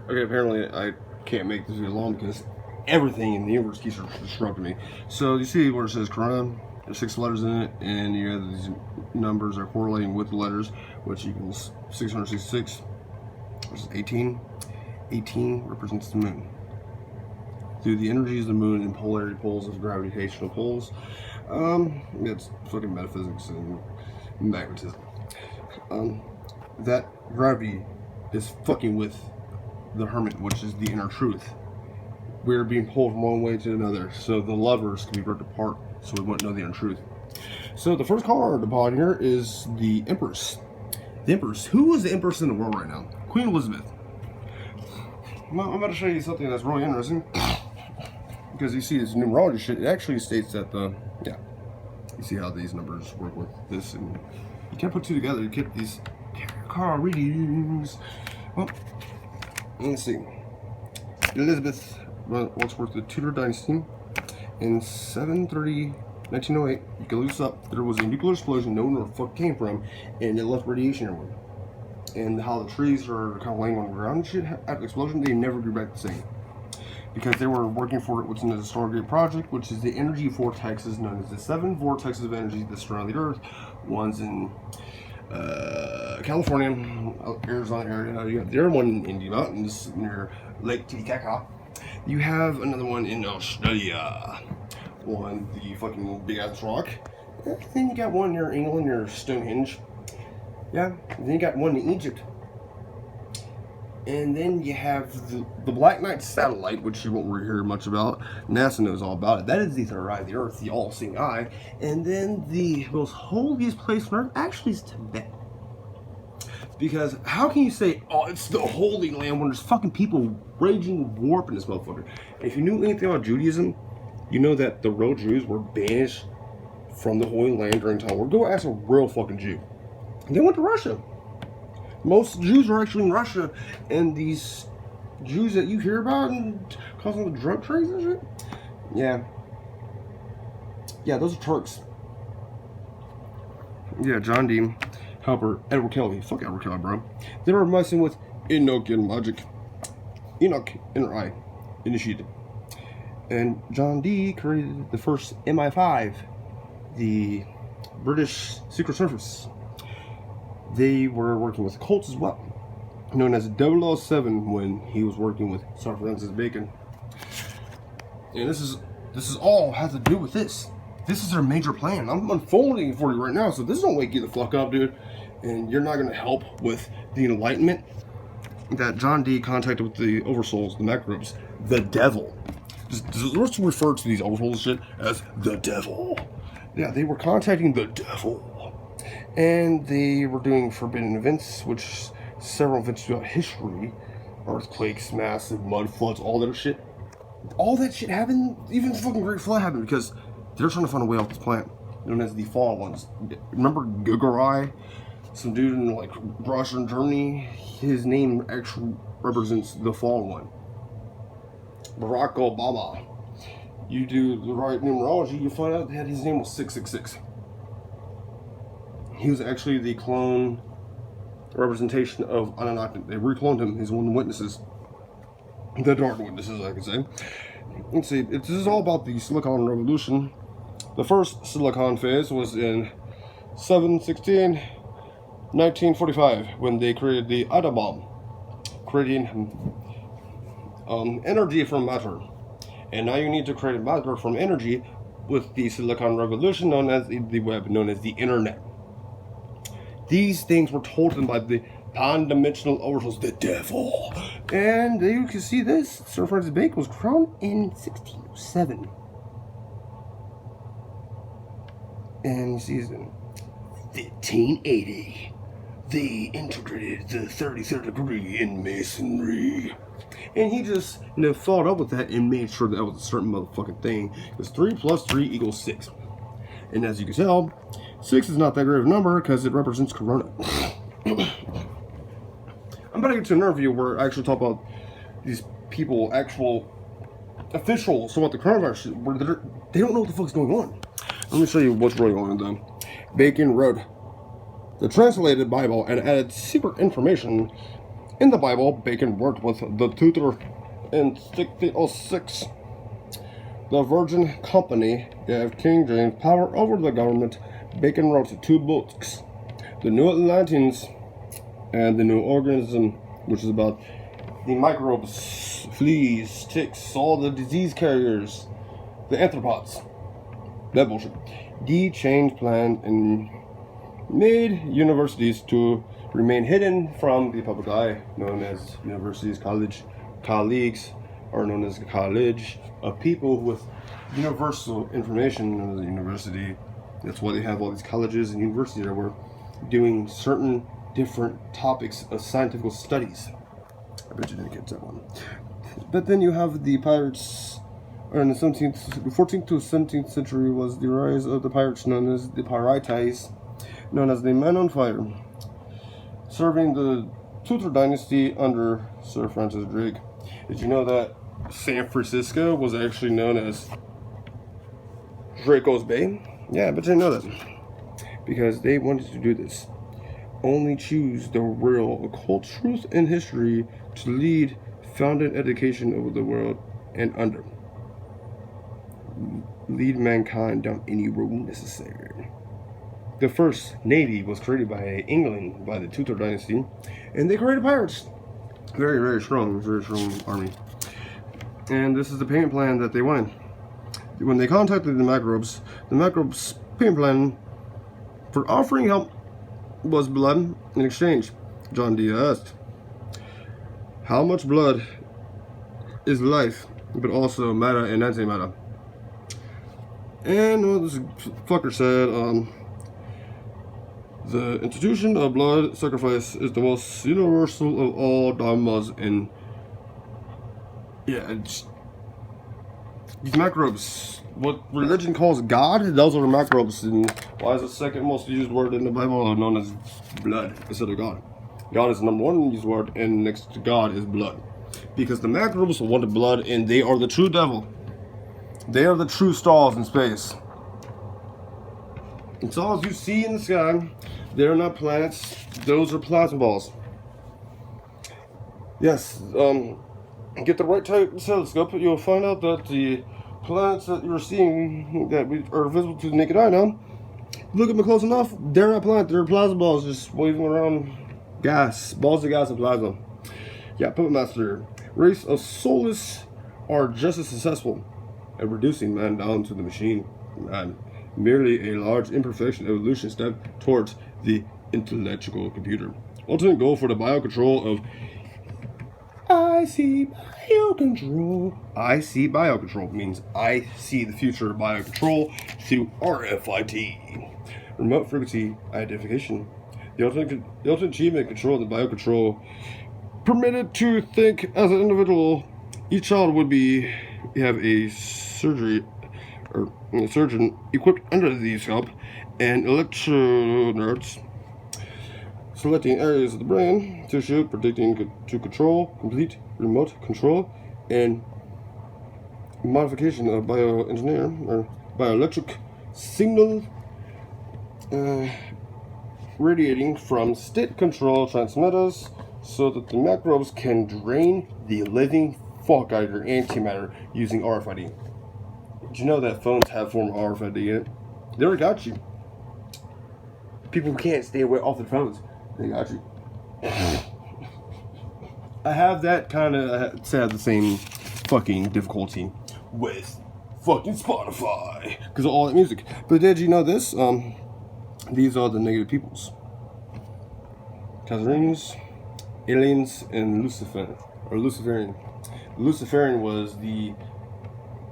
Okay, apparently I can't make this video long because everything in the universe keeps disrupting me. So you see where it says Corona, there's 6 letters in it, and you have these numbers are correlating with the letters, which equals 666 versus 18. 18 represents the moon. Through the energies of the moon and polarity poles of gravitational poles. It's fucking metaphysics and magnetism. That gravity is fucking with the hermit, which is the inner truth. We're being pulled from one way to another, so the levers can be ripped apart, so we won't know the inner truth. So the first card upon here is the Empress. The Empress. Who is the Empress in the world right now? Queen Elizabeth. Well, I'm about to show you something that's really interesting. Because you see this numerology shit, it actually states that you see how these numbers work with this, and you can't put two together, you get these card readings. Well, let's see. Elizabeth once worked the Tudor dynasty. In 1908, you can look this up, there was a nuclear explosion, no one knew where the fuck it came from, and it left radiation everywhere. And how the trees are kind of laying on the ground and shit after the explosion, they never grew back the same. Because they were working for what's known as the Stargate Project, which is the energy vortexes known as the 7 vortexes of energy that surround the Earth. One's in California, Arizona area. You have the other one in Indian Mountains near Lake Titicaca. You have another one in Australia on the fucking big ass rock. And then you got one near England near Stonehenge. Yeah, and then you got one in Egypt. And then you have the Black Knight satellite, which you won't really hear much about. NASA knows all about it. That is the third eye of the Earth, the all-seeing eye. And then the most holiest place on Earth actually is Tibet. Because how can you say, oh, it's the Holy Land when there's fucking people raging warp in this motherfucker? And if you knew anything about Judaism, you know that the real Jews were banished from the Holy Land during time war. Go ask a real fucking Jew. And they went to Russia. Most Jews are actually in Russia, and these Jews that you hear about and causing the drug trades and shit, yeah, those are Turks. Yeah, John Dee, Helper, Edward Kelly, fuck Edward Kelly, bro. They were messing with Enoch and Magic. Enoch, inner eye, initiated, and John Dee created the first MI5, the British Secret Service. They were working with cults as well, known as 007 when he was working with Sir Francis Bacon. And this is all has to do with this. This is their major plan. I'm unfolding it for you right now, so this don't wake you the fuck up, dude. And you're not gonna help with the enlightenment that John Dee contacted with the oversouls, the microbes, the devil. Let's refer to these oversouls shit as the devil. Yeah, they were contacting the devil. And they were doing forbidden events, which several events throughout history, earthquakes, massive mud floods, all that shit. All that shit happened, even the fucking Great Flood happened because they're trying to find a way off this planet, known as the Fallen Ones. Remember Gagarai? Some dude in like Russia and Germany, his name actually represents the Fallen One. Barack Obama. You do the right numerology, you find out that his name was 666. He was actually the clone representation of Anunnaki. They recloned him. He's one of the witnesses. The dark witnesses, I could say. Let's see. This is all about the Silicon Revolution. The first Silicon phase was in 1945, when they created the atom bomb, creating energy from matter. And now you need to create matter from energy with the Silicon Revolution, known as the web, known as the internet. These things were told to them by the pan-dimensional oversouls, the devil. And you can see this. Sir Francis Bacon was crowned in 1607. And you see in 1580, they integrated the 33rd degree in masonry. And he just, followed up with that and made sure that was a certain motherfucking thing. Because 3 plus 3 equals 6. And as you can tell, 6 is not that great of a number because it represents Corona. I'm about to get to an interview where I actually talk about these people, actual officials about the coronavirus, where they don't know what the fuck's going on. Let me show you what's really going on though. Bacon wrote the translated Bible and added secret information In the Bible, Bacon worked with the tutor in 1606. The Virgin Company gave King James power over the government. Bacon wrote 2 books, The New Atlanteans and The New Organism, which is about the microbes, fleas, ticks, all the disease carriers, the arthropods. That bullshit. He changed plans and made universities to remain hidden from the public eye, known as universities, colleagues are known as a college of people with universal information, known as a university. That's why they have all these colleges and universities that were doing certain different topics of scientific studies. I bet you didn't get that one. But then you have the pirates. In the 14th to 17th century was the rise of the pirates known as the Pirates, known as the Men on Fire, serving the Tudor dynasty under Sir Francis Drake. Did you know that San Francisco was actually known as Draco's Bay? Yeah, but you didn't know that. Because they wanted to do this. Only choose the real occult truth and history to lead founded education over the world and under. Lead mankind down any road necessary. The first navy was created by England, by the Tudor dynasty, and they created pirates. Very strong army. And this is the payment plan that they wanted. When they contacted the microbes payment plan for offering help was blood in exchange. John D. asked, how much blood is life, but also matter and antimatter? And this fucker said, the institution of blood sacrifice is the most universal of all dogmas, and these microbes, what religion calls God, those are the microbes. And why is the second most used word in the Bible known as blood instead of God? God is the number 1 used word, and next to God is blood. Because the microbes want blood, and they are the true devil. They are the true stars in space. And stars you see in the sky, they're not planets, those are plasma balls. Yes, get the right type of telescope, you'll find out that the planets that you're seeing that are visible to the naked eye now, look at them close enough, they're not planets, they're plasma balls just waving around gas, balls of gas and plasma. Yeah, Puppet Master, race of soulless are just as successful at reducing man down to the machine. Man, merely a large imperfection evolution step towards the intellectual computer. Ultimate goal for the biocontrol of I see biocontrol. I see biocontrol means I see the future of biocontrol through RFID, remote frequency identification. The ultimate achievement control the biocontrol permitted to think as an individual. Each child would have a surgeon equipped under the scalp and electrodes selecting areas of the brain tissue, predicting to control, complete remote control, and modification of bioengineer or bioelectric signal radiating from state control transmitters so that the microbes can drain the living fuck out of your antimatter using RFID. Did you know that phones have form of RFID in it? They already got you. People who can't stay away off their phones, they got you. I have that kind of the same fucking difficulty with fucking Spotify because of all that music. But did you know this? These are the negative peoples: Khazarians, aliens, and Luciferian. Luciferian was the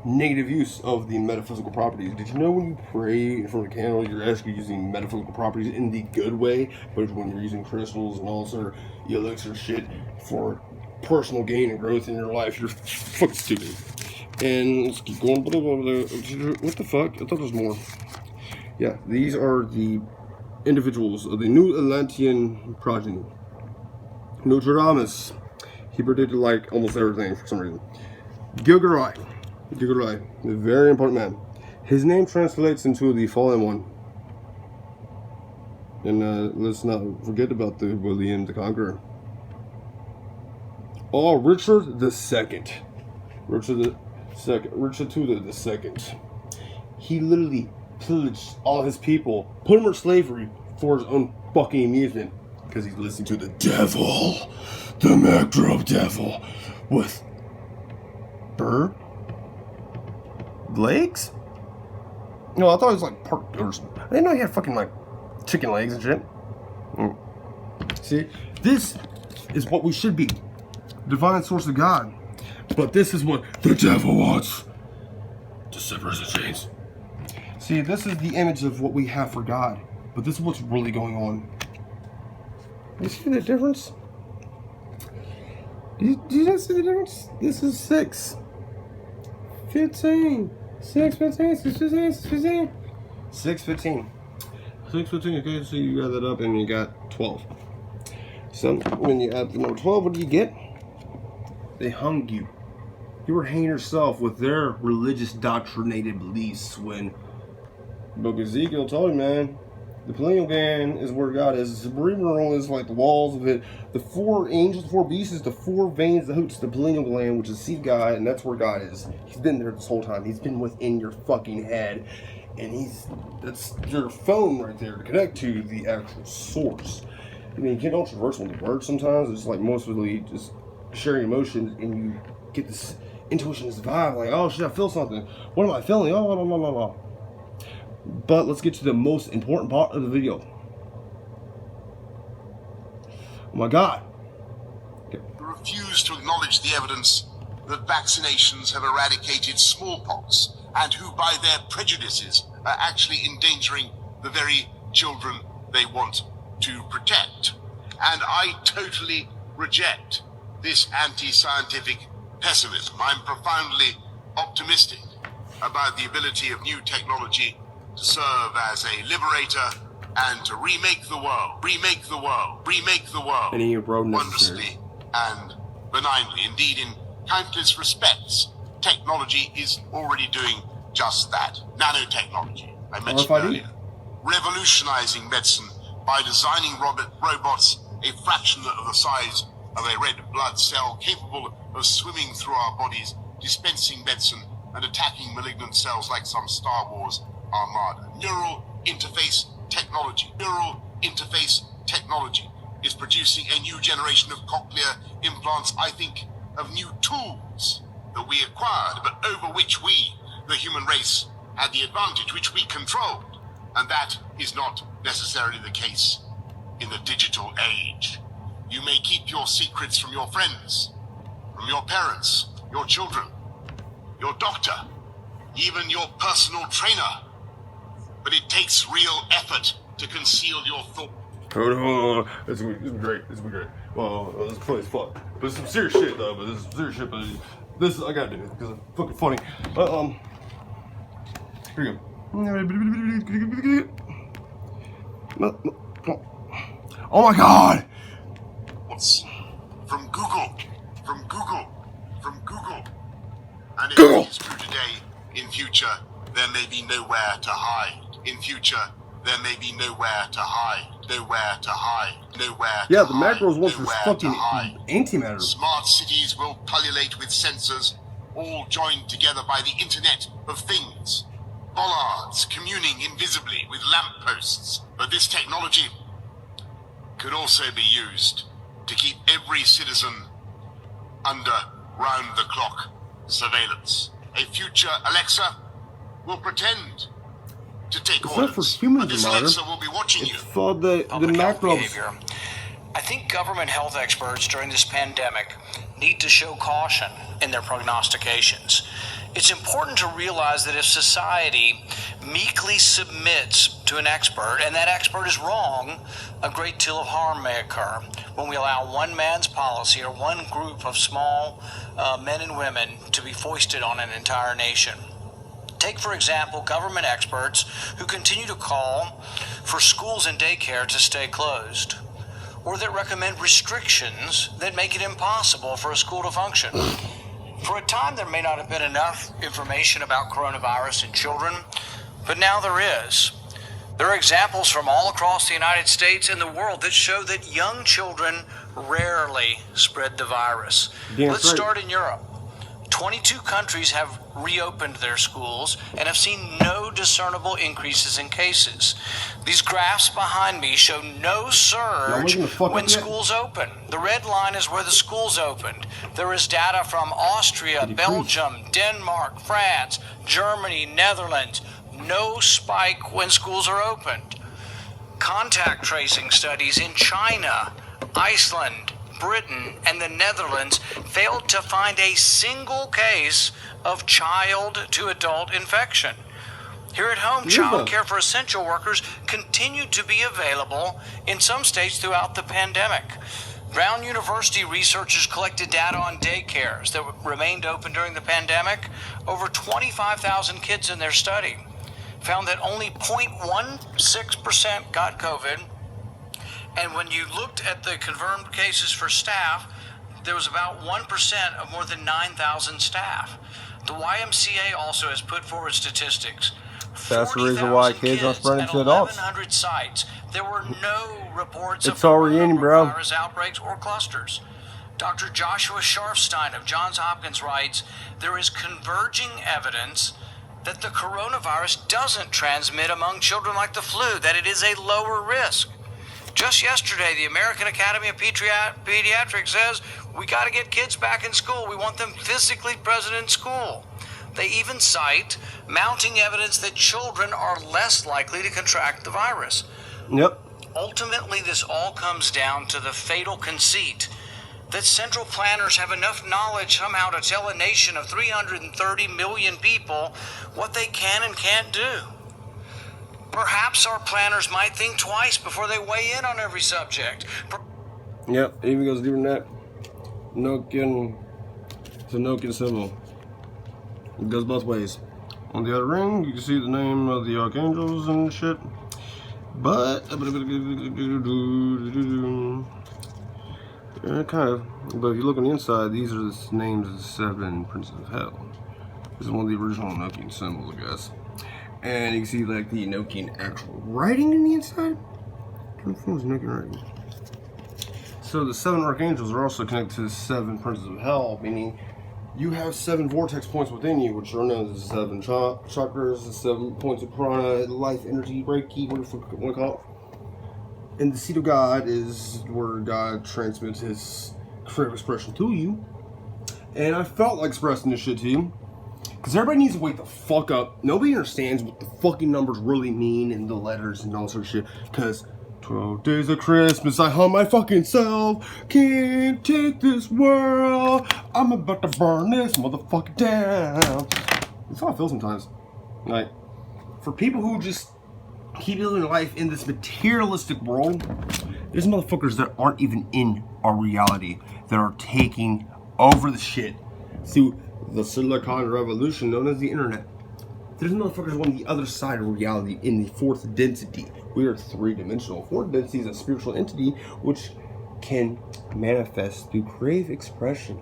negative use of the metaphysical properties. Did you know when you pray in front of a candle, you're actually using metaphysical properties in the good way, but when you're using crystals and all sort of elixir shit for personal gain and growth in your life, you're fucking stupid. And let's keep going. What the fuck? I thought there was more. Yeah, these are the individuals of the New Atlantean progeny. Nostradamus, he predicted like almost everything for some reason. Gilgamesh, a very important man. His name translates into the fallen one. And let's not forget about the William the Conqueror. Oh, Richard the Second. Richard Tudor the Second. He literally pillaged all his people, put them in slavery for his own fucking amusement. Because he's listening to the devil. The macro devil. With bird legs? No, I thought it was like pork or something. I didn't know he had fucking like chicken legs and shit. See, this is what we should be. Divine source of God. But this is what the devil wants. To separate the chains. See, this is the image of what we have for God. But this is what's really going on. You see the difference? Do you guys see the difference? This is 6. 15. 6, 15, 6, 15, 6, 15. 6, 15. 6, 15, okay, so you add that up and you got 12. So, when you add the number 12, what do you get? They hung you. You were hanging yourself with their religious doctrinated beliefs when Book of Ezekiel told you, man, the pineal gland is where God is. The cerebral is like the walls of it. The 4 angels, the 4 beasts, the 4 veins, the hoots, the pineal gland, which is the seat of God, and that's where God is. He's been there this whole time. He's been within your fucking head. And that's your phone right there to connect to the actual source. I mean, you get controversial with the word sometimes. It's like mostly just sharing emotions, and you get this intuition, this vibe, like, oh shit, I feel something. What am I feeling? Oh, blah, blah, blah, blah. But let's get to the most important part of the video. Oh my God. Okay. Refuse to acknowledge the evidence that vaccinations have eradicated smallpox, and who by their prejudices are actually endangering the very children they want to protect. And I totally reject this anti-scientific pessimism. I'm profoundly optimistic about the ability of new technology to serve as a liberator and to remake the world, wondrously and benignly. Indeed, in countless respects, technology is already doing just that. Nanotechnology, I mentioned RFID. earlier, revolutionizing medicine by designing robots a fraction of the size of a red blood cell, capable of swimming through our bodies, dispensing medicine and attacking malignant cells like some Star Wars armada. Neural interface technology is producing a new generation of cochlear implants, I think, of new tools that we acquired, but over which we, the human race, had the advantage, which we controlled. And that is not necessarily the case in the digital age. You may keep your secrets from your friends, from your parents, your children, your doctor, even your personal trainer. But it takes real effort to conceal your thoughts. Hold on. This will be great. Well, this is funny as fuck. But it's some serious shit, though. But this I gotta do it because it's fucking funny. Here we go. Oh my God! From Google. And if Google. it is true today, in future, there may be nowhere to hide. Yeah, the macros want for fucking antimatter. Smart cities will pullulate with sensors, all joined together by the Internet of Things. Bollards communing invisibly with lampposts. But this technology could also be used to keep every citizen under round-the-clock surveillance. A future Alexa will pretend to take It's orders. not for humans, But this Martyr. Alexa will be watching you. It's for the Public health macros. behavior. I think government health experts during this pandemic need to show caution in their prognostications. It's important to realize that if society meekly submits to an expert and that expert is wrong, a great deal of harm may occur when we allow one man's policy or one group of small men and women to be foisted on an entire nation. Take, for example, government experts who continue to call for schools and daycare to stay closed, or that recommend restrictions that make it impossible for a school to function. For a time, there may not have been enough information about coronavirus in children, but now there is. There are examples from all across the United States and the world that show that young children rarely spread the virus. Damn Let's straight. start in Europe. 22 countries have reopened their schools and have seen no discernible increases in cases. These graphs behind me show no surge waking the fuck when up yet? schools open. The red line is where the schools opened. There is data from Austria, Belgium, Denmark, France, Germany, Netherlands. No spike when schools are opened. Contact tracing studies in China, Iceland, Britain, and the Netherlands failed to find a single case of child-to-adult infection. Here at home, child care for essential workers continued to be available in some states throughout the pandemic. Brown University researchers collected data on daycares that remained open during the pandemic. Over 25,000 kids in their study found that only 0.16% got COVID. And when you looked at the confirmed cases for staff, there was about 1% of more than 9,000 staff. The YMCA also has put forward statistics. That's the reason why 40,000 kids aren't spreading at to adults. 1,100 sites. There were no reports It's of already in, bro. coronavirus outbreaks or clusters. Dr. Joshua Sharfstein of Johns Hopkins writes, there is converging evidence that the coronavirus doesn't transmit among children like the flu, that it is a lower risk. Just yesterday, the American Academy of Pediatrics says we got to get kids back in school. We want them physically present in school. They even cite mounting evidence that children are less likely to contract the virus. Yep. Ultimately, this all comes down to the fatal conceit that central planners have enough knowledge somehow to tell a nation of 330 million people what they can and can't do. Perhaps our planners might think twice before they weigh in on every subject. Yep, even goes deeper than that. Nokian. It's a Nokian symbol. It goes both ways. On the other ring, you can see the name of the archangels and shit. But kind of. But if you look on the inside, these are the names of the 7 princes of hell. This is one of the original Nokian symbols, I guess. And you can see like the Nokian actual writing in the inside. What forms Nokian writing? So the 7 archangels are also connected to the 7 princes of hell, meaning you have 7 vortex points within you, which are known as the 7 chakras, the 7 points of prana, life, energy, reiki, whatever you want to call it. And the seat of God is where God transmits his creative expression to you. And I felt like expressing this shit to you, because everybody needs to wake the fuck up. Nobody understands what the fucking numbers really mean and the letters and all sort of shit. Because 12 days of Christmas, I hung my fucking self. Can't take this world. I'm about to burn this motherfucker down. That's how I feel sometimes. Like, for people who just keep living life in this materialistic world, there's motherfuckers that aren't even in our reality that are taking over the shit. See, the Silicon Revolution, known as the internet. There's motherfuckers on the other side of reality in the 4th density. We are 3-dimensional. 4th density is a spiritual entity which can manifest through creative expression.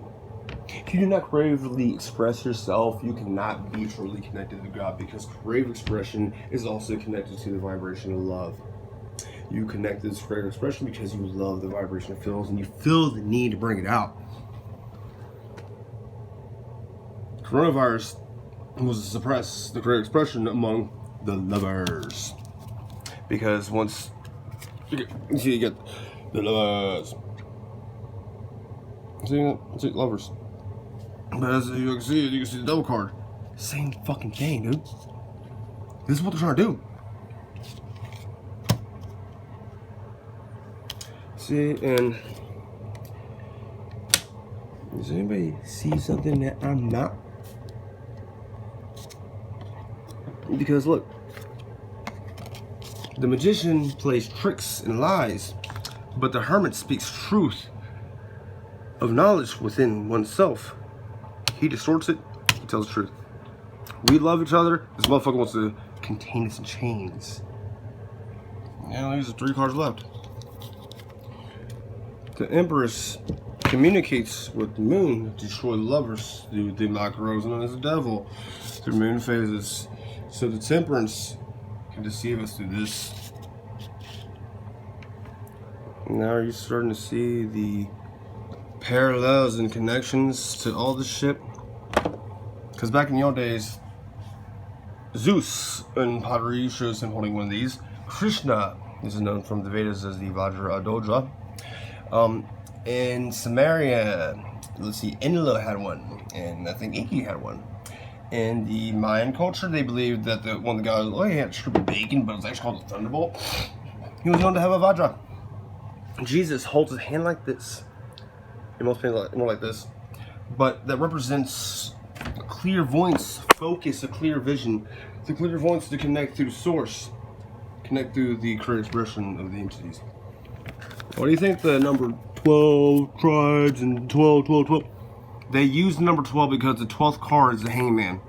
If you do not creatively express yourself, you cannot be truly connected to God, because creative expression is also connected to the vibration of love. You connect this creative expression because you love the vibration it feels and you feel the need to bring it out. Coronavirus was to suppress the creative expression among the lovers. Because once you get the lovers. See lovers. But as you can see the double card. Same fucking thing, dude. This is what they're trying to do. See, and does anybody see something that I'm not? Because look, the magician plays tricks and lies, but the hermit speaks truth of knowledge within oneself. He distorts it, he tells the truth. We love each other. This motherfucker wants to contain us in chains. Now there's 3 cards left. The Empress communicates with the moon to destroy the lovers through the macros known as the devil through moon phases. So the Temperance can deceive us through this. Now are you starting to see the parallels and connections to all this shit? Because back in the old days, Zeus in pottery shows him holding one of these. Krishna, this is known from the Vedas as the Vajra Adodra. In Samaria, let's see, Enlil had one, and I think Inki had one. In the Mayan culture, they believed that one of the guys, he had stupid bacon, but it was actually called the Thunderbolt. He was known to have a Vajra. Jesus holds his hand like this. In most people, more like this. But that represents a clairvoyance, focus, a clear vision. The clairvoyance to connect through source, connect through the creative expression of the entities. What do you think the number 12 tribes and 12, 12, 12? They use the number 12 because the 12th card is the hangman.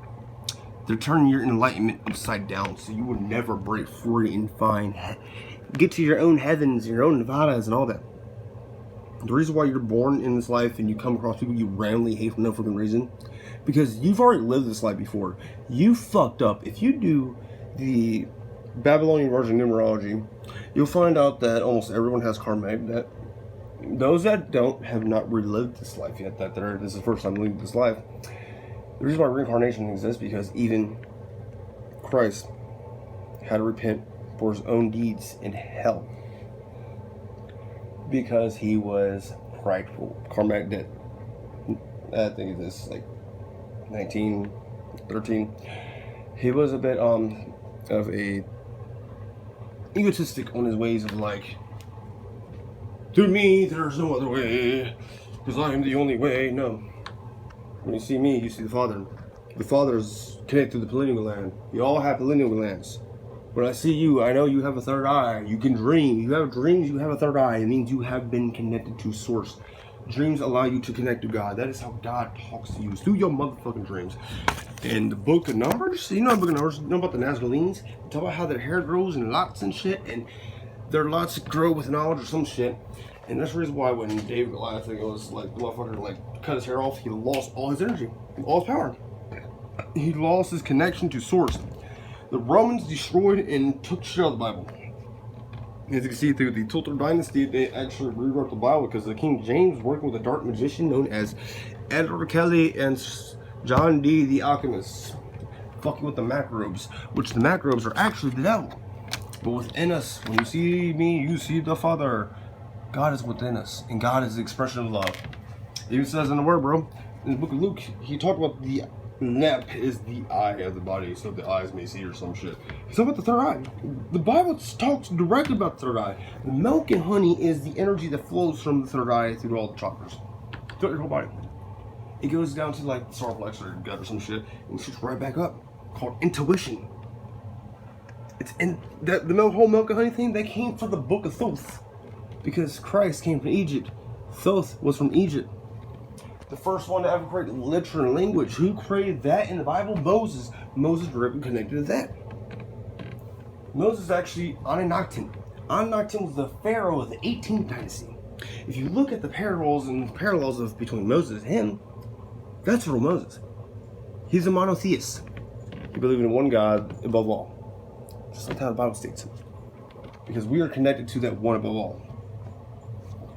They're turning your enlightenment upside down so you will never break free and get to your own heavens, your own Nevadas and all that. The reason why you're born in this life and you come across people you randomly hate for no freaking reason, because you've already lived this life before. You fucked up. If you do the Babylonian version of numerology, you'll find out that almost everyone has karmic debt. Those that don't have not relived this life yet, this is the first time living this life. The reason why reincarnation exists because even Christ had to repent for his own deeds in hell because he was prideful. Karmic debt. I think it's like 1913. He was a bit of a egotistic on his ways of like, through me there's no other way because I am the only way. No, when you see me you see the Father. The Father is connected to the pineal gland. We all have pineal glands. When I see you, I know you have a third eye. You can dream. You have dreams, you have a third eye. It means you have been connected to source. Dreams allow you to connect to God. That is how God talks to you. It's through your motherfucking dreams. And the book of Numbers, you know the book of Numbers, you know about the Nazarenes? They talk about how their hair grows in lots and shit, and their lots grow with knowledge or some shit. And that's the reason why when David Goliath, I think it was like the motherfucker like cut his hair off, he lost all his energy, all his power. He lost his connection to source. The Romans destroyed and took shit out of the Bible. As you can see through the Tudor dynasty, they actually rewrote the Bible because the King James working with a dark magician known as Edward Kelly and John Dee the Alchemist, fucking with the macrobes, which the macrobes are actually the devil. But within us, when you see me, you see the Father. God is within us, and God is the expression of love. It even says in the Word, bro, in the book of Luke, he talked about the nap is the eye of the body, so the eyes may see or some shit. He's talking about the third eye. The Bible talks directly about the third eye. The milk and honey is the energy that flows from the third eye through all the chakras, throughout your whole body. It goes down to like the solar plexus or your gut or some shit, and shoots right back up, called intuition. It's in that the whole milk and honey thing that came from the book of Thoth, because Christ came from Egypt. Thoth was from Egypt. The first one to ever create literature and language. Who created that in the Bible? Moses. Moses directly connected to that. Moses actually Anunnaki. Anunnaki was the pharaoh of the 18th dynasty. If you look at the parallels of between Moses and him, that's real Moses. He's a monotheist. He believed in one God above all. Just like how the Bible states. Because we are connected to that one above all.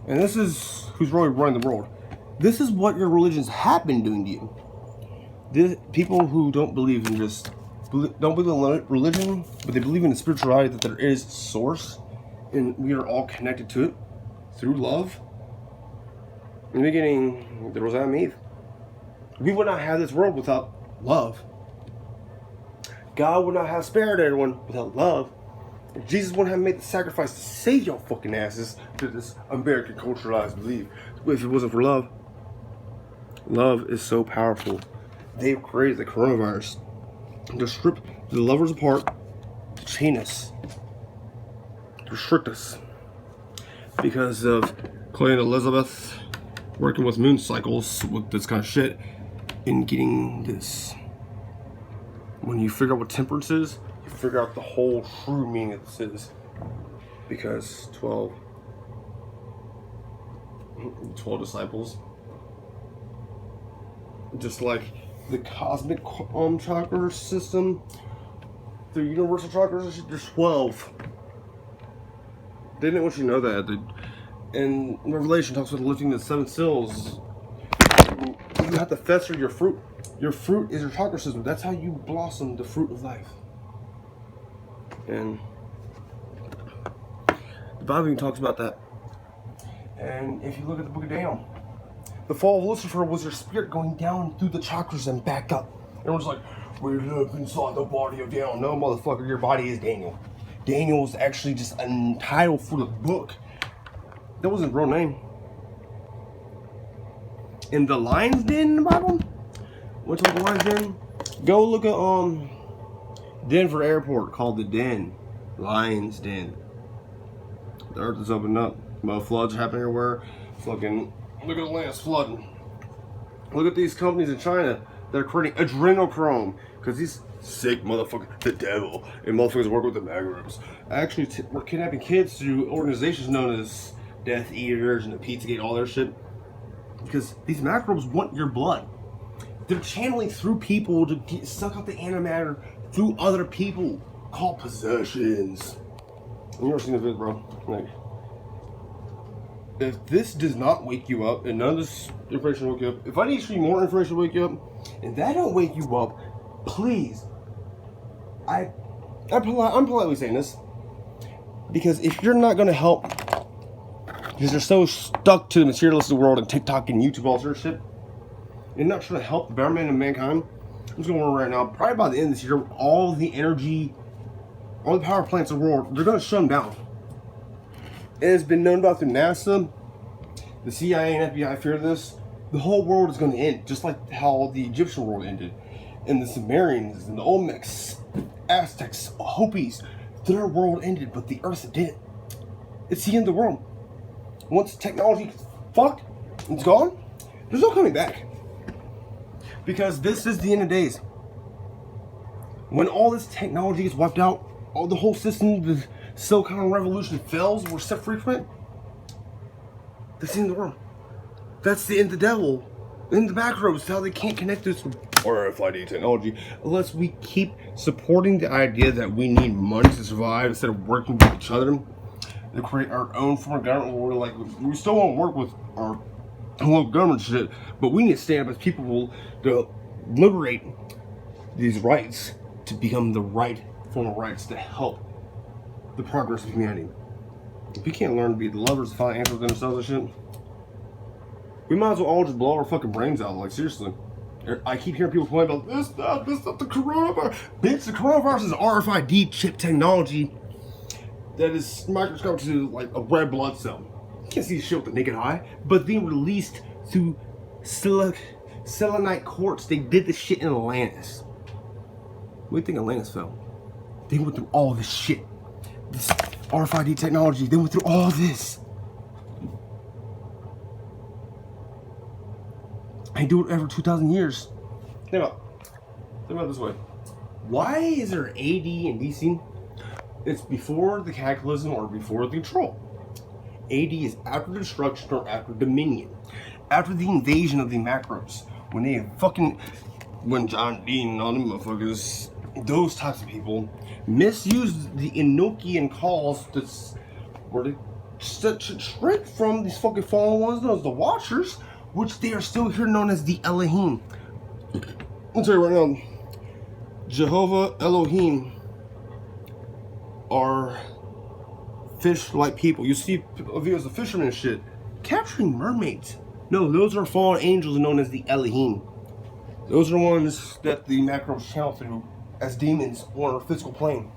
And this is who's really running the world. This is what your religions have been doing to you. People who don't believe in don't believe in religion, but they believe in the spirituality that there is source, and we are all connected to it through love. In the beginning, there was Adam and Eve. We would not have this world without love. God would not have spared everyone without love. Jesus wouldn't have made the sacrifice to save your fucking asses to this American culturalized belief if it wasn't for love. Love is so powerful. They've created the coronavirus to strip the lovers apart, to chain us, to restrict us. Because of Queen Elizabeth working with moon cycles with this kind of shit and getting this. When you figure out what temperance is, you figure out the whole true meaning of this is. Because 12 disciples, just like the cosmic chakra system, the universal chakras, there's 12. They didn't want you to know that. And Revelation talks about lifting the 7 seals. You have to fester your fruit. Your fruit is your chakra system. That's how you blossom the fruit of life. And the Bible even talks about that. And if you look at the book of Daniel, the fall of Lucifer was your spirit going down through the chakras and back up. Everyone's like, we live inside the body of Daniel. No, motherfucker, your body is Daniel. Daniel was actually just a title for the book. That wasn't his real name. In the Lion's Den in the Bible? What's the Lion's Den? Go look at Denver Airport called the Den. Lion's Den. The earth is opening up. Floods are happening everywhere. Fucking look at the land, it's flooding. Look at these companies in China that are creating adrenochrome. Because these sick motherfuckers, the devil, and motherfuckers work with the microbes. Actually, we're kidnapping kids through organizations known as Death Eaters and the Pizzagate, all their shit. Because these microbes want your blood. They're channeling through people to suck out the antimatter through other people, called possessions. You ever seen this video, bro? Like, if this does not wake you up, and none of this information will wake you up, if I need to see more information to wake you up, and that don't wake you up, please, I'm politely saying this, because if you're not going to help, because you're so stuck to the materialistic world and TikTok and YouTube, all sort of shit, you're not trying to help the betterment of mankind. I'm just going to warn right now, probably by the end of this year, all the energy, all the power plants in the world, they're going to shut them down. It has been known about through NASA, the CIA and FBI fear this. The whole world is going to end, just like how the Egyptian world ended. And the Sumerians, and the Olmecs, Aztecs, Hopis, their world ended, but the Earth didn't. It's the end of the world. Once technology gets fucked, it's gone, there's no coming back. Because this is the end of days. When all this technology gets wiped out, all the whole system, the Silicon Revolution fails, we're set free from it. That's the end of the world. That's the end of the devil. In the back roads, how they can't connect this with RFID technology unless we keep supporting the idea that we need money to survive instead of working with each other to create our own form of government where we still won't work with our local government shit, but we need to stand up as people to liberate these rights to become the right form of rights to help the progress of humanity. If we can't learn to be the lovers to find answers within ourselves and shit, we might as well all just blow our fucking brains out. Like, seriously. I keep hearing people complain about this stuff, the coronavirus. Bitch, the coronavirus is RFID chip technology that is microscopic to like a red blood cell. You can't see shit with the naked eye, but they released through selenite quartz. They did this shit in Atlantis. What do you think Atlantis fell? They went through all this shit. This RFID technology, they went through all this. I do it every 2,000 years. Think about it this way. Why is there AD and DC? It's before the cataclysm or before the control. AD is after destruction or after dominion. After the invasion of the macros. When John Dean and all them motherfuckers, those types of people, misused the Enochian calls where they straight from these fucking fallen ones known as the Watchers, which they are still here known as the Elohim. I'll tell you right now, Jehovah Elohim are fish-like people. You see videos of fishermen and shit capturing mermaids. No, those are fallen angels known as the Elohim. Those are the ones that the macros channel through as demons on a physical plane.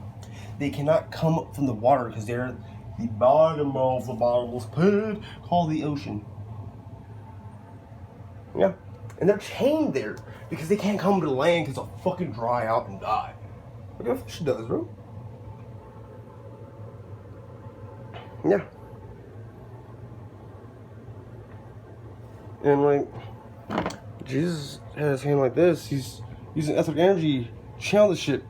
They cannot come up from the water because they're the bottom of the bottomless pit called the ocean. Yeah, and they're chained there because they can't come to the land because they'll fucking dry out and die. Look what a fish does, bro. Yeah. And like, Jesus had his hand like this. He's using etheric energy, channel this shit.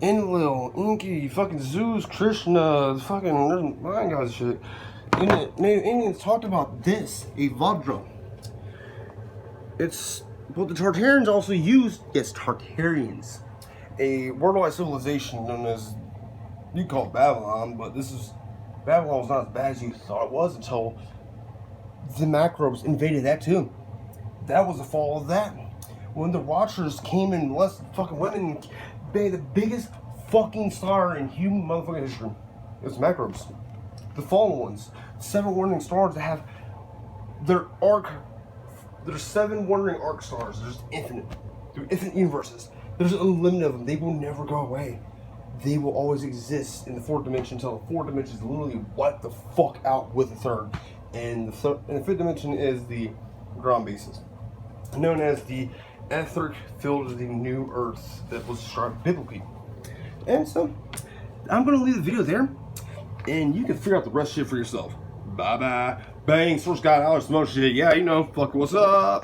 Enlil, Enki, fucking Zeus, Krishna, fucking there's mind gods shit. And Native Indians talked about this, a Vajra. It's what the Tartarians also used. Yes, Tartarians, a worldwide civilization known as, you call it Babylon, but this is Babylon was not as bad as you thought it was until the microbes invaded that too. That was the fall of that. When the Watchers came and molested fucking women and made the biggest fucking star in human motherfucking history. It was microbes. The fallen ones. 7 wandering stars that have their arc. There's 7 wandering arc stars. There's infinite. Through infinite universes. There's unlimited of them. They will never go away. They will always exist in the 4th dimension until the 4th dimension is literally wiped the fuck out with the 3rd. And the 5th dimension is the ground basis, known as the etheric field of the new earth that was described biblically. And so, I'm going to leave the video there, and you can figure out the rest shit for yourself. Bye bye. Bang, source guy, $1 some more shit. Yeah, you know, fuck what's up.